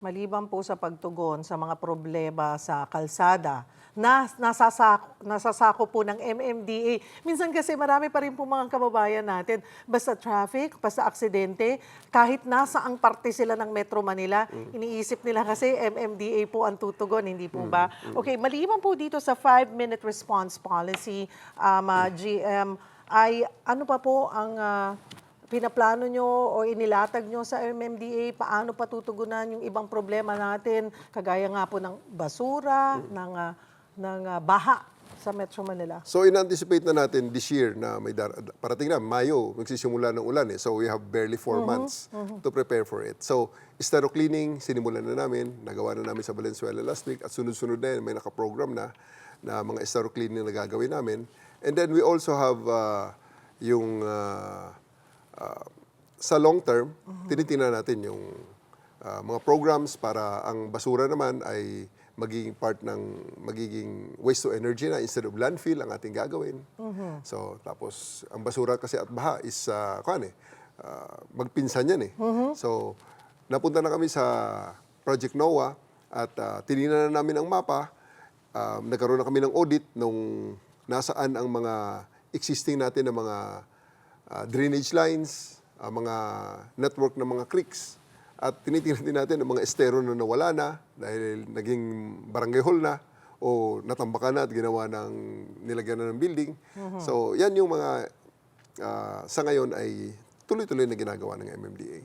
Maliban po sa pagtugon sa mga problema sa kalsada na nasasako po ng MMDA. Minsan kasi marami pa rin po mga kababayan natin, basta traffic, basta aksidente, kahit nasa ang parte sila ng Metro Manila, iniisip nila kasi MMDA po ang tutugon, hindi po ba? Okay, maliban po dito sa 5-minute response policy, GM, ay ano pa po ang pinaplano nyo o inilatag nyo sa MMDA, paano patutugunan yung ibang problema natin, kagaya nga po ng basura, ng baha sa Metro Manila? So in-anticipate na natin this year na may parating na, Mayo, magsisimula ng ulan. So we have barely 4 months to prepare for it. So estero cleaning, sinimulan na namin, nagawa na namin sa Valenzuela last week, at sunod-sunod na yun, may nakaprogram na mga estero cleaning na gagawin namin. And then we also have sa long term, tinitingnan natin yung mga programs para ang basura naman ay magiging part ng magiging waste to energy na instead of landfill ang ating gagawin. So tapos ang basura kasi at baha is magpinsan yan eh. So napunta na kami sa Project NOAA at tinignan na namin ang mapa. Nagkaroon na kami ng audit nung nasaan ang mga existing natin na mga drainage lines, mga network ng mga creeks. At tinitingnan din natin ang mga estero na nawala na dahil naging barangay hall na o natambakan na at nilagyan na ng building. So yan yung mga sa ngayon ay tuloy-tuloy na ginagawa ng MMDA.